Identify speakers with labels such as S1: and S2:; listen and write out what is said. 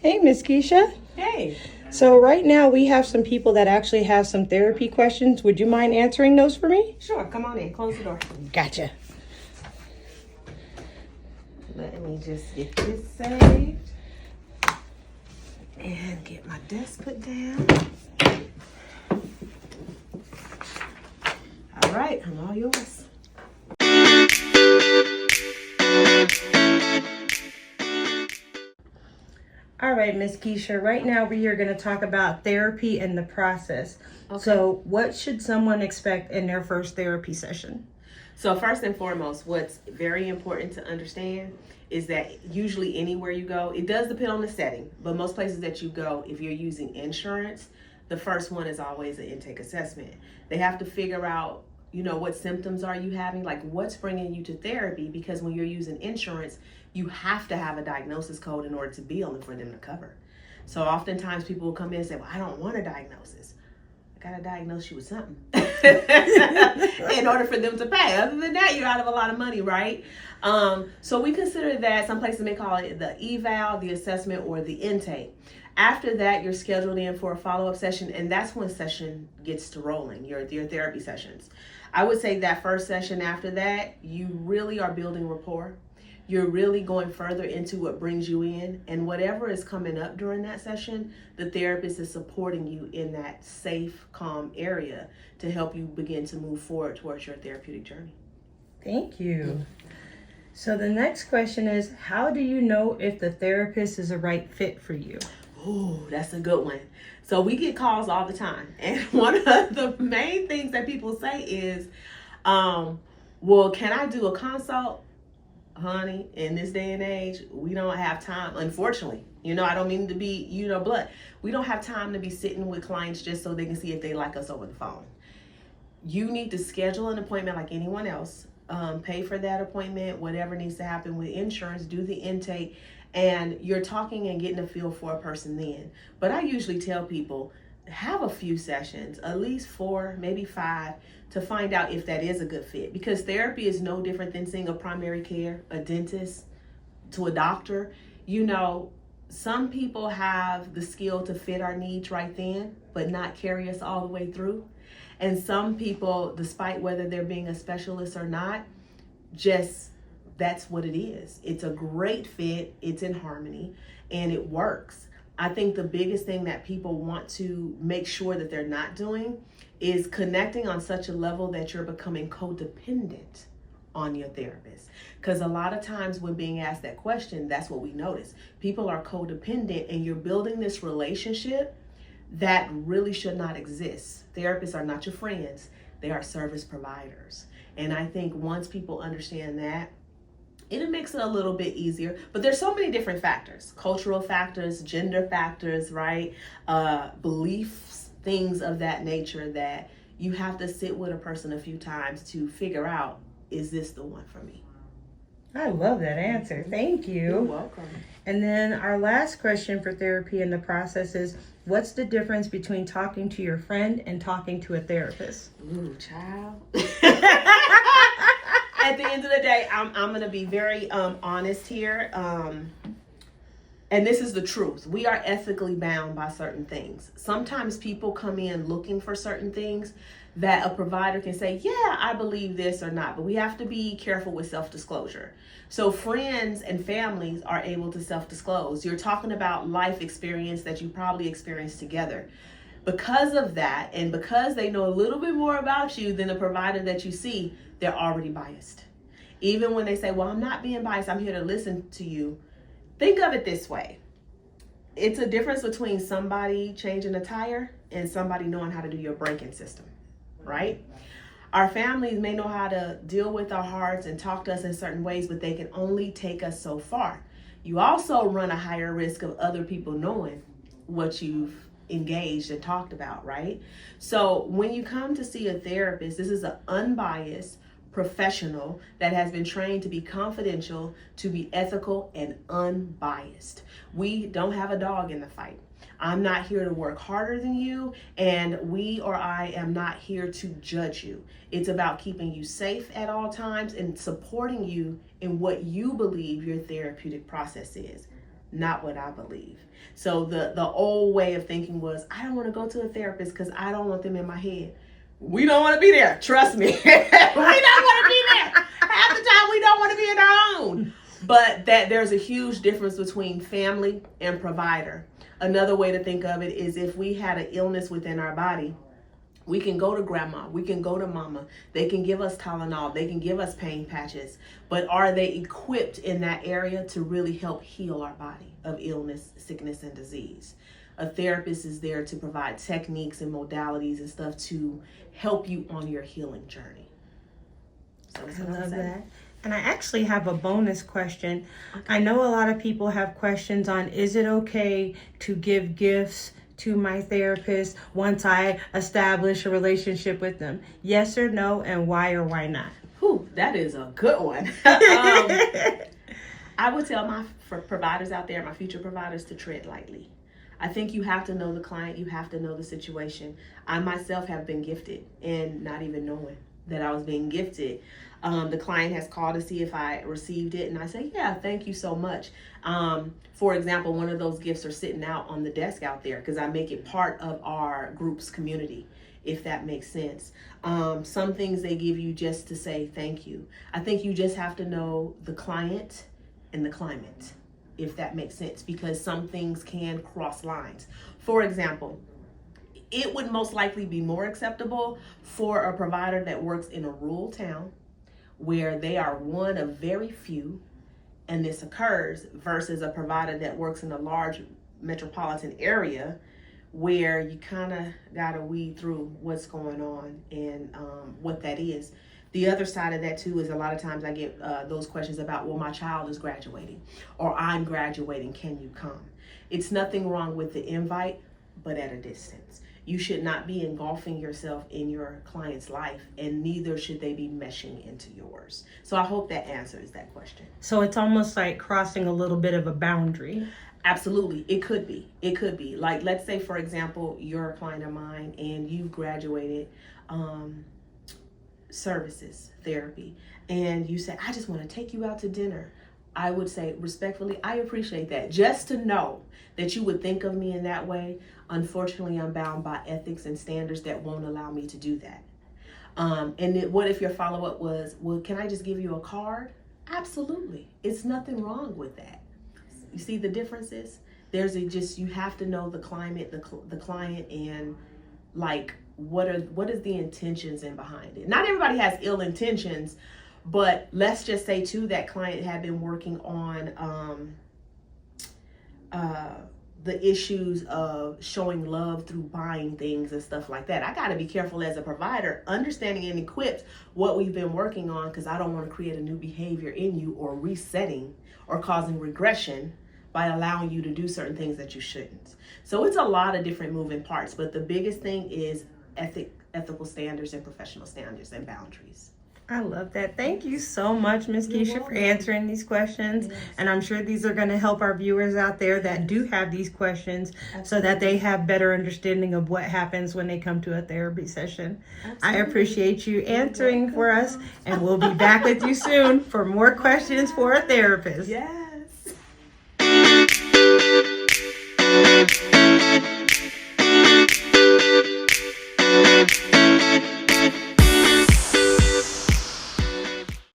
S1: Hey, Miss Keisha.
S2: Hey.
S1: So right now we have some people that actually have some therapy questions. Would you mind answering those for me?
S2: Sure, come on in. Close the door.
S1: Gotcha.
S2: Let me just get this saved. And get my desk put down. All right, I'm all yours.
S1: All right, Miss Keisha. Right now we are going to talk about therapy and the process. Okay. So what should someone expect in their first therapy session?
S2: So first and foremost, what's very important to understand is that usually anywhere you go, it does depend on the setting, but most places that you go, if you're using insurance, the first one is always an intake assessment. They have to figure out, what symptoms are you having, like what's bringing you to therapy, because when you're using insurance, you have to have a diagnosis code in order to be on it for them to cover. So oftentimes people will come in and say, well, I don't want a diagnosis. I got to diagnose you with something in order for them to pay. Other than that, you're out of a lot of money, right? So we consider that, some places may call it the eval, the assessment, or the intake. After that, you're scheduled in for a follow-up session, and that's when session gets to rolling, your therapy sessions. I would say that first session after that, you really are building rapport. You're really going further into what brings you in, and whatever is coming up during that session, the therapist is supporting you in that safe, calm area to help you begin to move forward towards your therapeutic journey.
S1: Thank you. So the next question is, how do you know if the therapist is a right fit for you?
S2: Oh, that's a good one. So we get calls all the time, and one of the main things that people say is, well, can I do a consult? Honey, in this day and age, we don't have time, unfortunately. I don't mean to be, blunt. We don't have time to be sitting with clients just so they can see if they like us over the phone. You need to schedule an appointment like anyone else. Pay for that appointment, whatever needs to happen with insurance, do the intake, and you're talking and getting a feel for a person then. But I usually tell people, have a few sessions, at least 4, maybe 5, to find out if that is a good fit. Because therapy is no different than seeing a primary care, a dentist, to a doctor. Some people have the skill to fit our needs right then, but not carry us all the way through. And some people, despite whether they're being a specialist or not, just that's what it is. It's a great fit, it's in harmony, and it works. I think the biggest thing that people want to make sure that they're not doing is connecting on such a level that you're becoming codependent on your therapist. Because a lot of times when being asked that question, that's what we notice. People are codependent, and you're building this relationship that really should not exist. Therapists are not your friends. They are service providers. And I think once people understand that, it makes it a little bit easier. But there's so many different factors, cultural factors, gender factors, right? Beliefs, things of that nature, that you have to sit with a person a few times to figure out, is this the one for me?
S1: I love that answer. Thank you.
S2: You're welcome.
S1: And then our last question for therapy in the process is, what's the difference between talking to your friend and talking to a therapist?
S2: Ooh, child. At the end of the day, I'm going to be very honest here. And this is the truth. We are ethically bound by certain things. Sometimes people come in looking for certain things that a provider can say, yeah, I believe this or not. But we have to be careful with self-disclosure. So friends and families are able to self-disclose. You're talking about life experience that you probably experienced together. Because of that, and because they know a little bit more about you than the provider that you see, they're already biased. Even when they say, well, I'm not being biased, I'm here to listen to you. Think of it this way. It's a difference between somebody changing a tire and somebody knowing how to do your braking system, right? Our families may know how to deal with our hearts and talk to us in certain ways, but they can only take us so far. You also run a higher risk of other people knowing what you've engaged and talked about, right? So when you come to see a therapist, this is an unbiased professional that has been trained to be confidential, to be ethical and unbiased. We don't have a dog in the fight. I'm not here to work harder than you, and I am not here to judge you. It's about keeping you safe at all times and supporting you in what you believe your therapeutic process is. not what I believe. So the old way of thinking was, I don't want to go to a therapist because I don't want them in my head. We don't want to be there. Trust me. We don't want to be there. Half the time we don't want to be in our own. But that there's a huge difference between family and provider. Another way to think of it is if we had an illness within our body, we can go to grandma, we can go to mama. They can give us Tylenol, they can give us pain patches. But are they equipped in that area to really help heal our body of illness, sickness, and disease? A therapist is there to provide techniques and modalities and stuff to help you on your healing journey. So
S1: I love that. And I actually have a bonus question. Okay. I know a lot of people have questions on, is it okay to give gifts to my therapist once I establish a relationship with them? Yes or no, and why or why not?
S2: Whew, that is a good one. I would tell my providers out there, my future providers, to tread lightly. I think you have to know the client, you have to know the situation. I myself have been gifted and not even knowing that I was being gifted. The client has called to see if I received it, and I say, yeah, thank you so much. For example, one of those gifts are sitting out on the desk out there because I make it part of our group's community, if that makes sense. Some things they give you just to say thank you. I think you just have to know the client and the climate, if that makes sense, because some things can cross lines. For example, it would most likely be more acceptable for a provider that works in a rural town where they are one of very few and this occurs, versus a provider that works in a large metropolitan area where you kind of got to weed through what's going on and what that is. The other side of that too is a lot of times I get those questions about, well, my child is graduating or I'm graduating, can you come? It's nothing wrong with the invite, but at a distance. You should not be engulfing yourself in your client's life, and neither should they be meshing into yours. So I hope that answers that question.
S1: So it's almost like crossing a little bit of a boundary.
S2: Absolutely. It could be. It could be. Like, let's say, for example, you're a client of mine and you've graduated services, therapy, and you say, I just want to take you out to dinner. I would say respectfully, I appreciate that. Just to know that you would think of me in that way. Unfortunately, I'm bound by ethics and standards that won't allow me to do that. And what if your follow-up was, well, can I just give you a card? Absolutely. It's nothing wrong with that. You see the differences? You have to know the climate, the client, and like, what is the intentions in behind it? Not everybody has ill intentions, but let's just say too, that client had been working on the issues of showing love through buying things and stuff like that. I got to be careful as a provider, understanding and equipped what we've been working on, because I don't want to create a new behavior in you or resetting or causing regression by allowing you to do certain things that you shouldn't. So it's a lot of different moving parts, but the biggest thing is ethical standards and professional standards and boundaries.
S1: I love that. Thank you so much, Ms. Keisha, for answering these questions. Yes. And I'm sure these are going to help our viewers out there that do have these questions. Absolutely. So that they have better understanding of what happens when they come to a therapy session. Absolutely. I appreciate you answering for us, and we'll be back with you soon for more questions for a therapist.
S2: Yeah.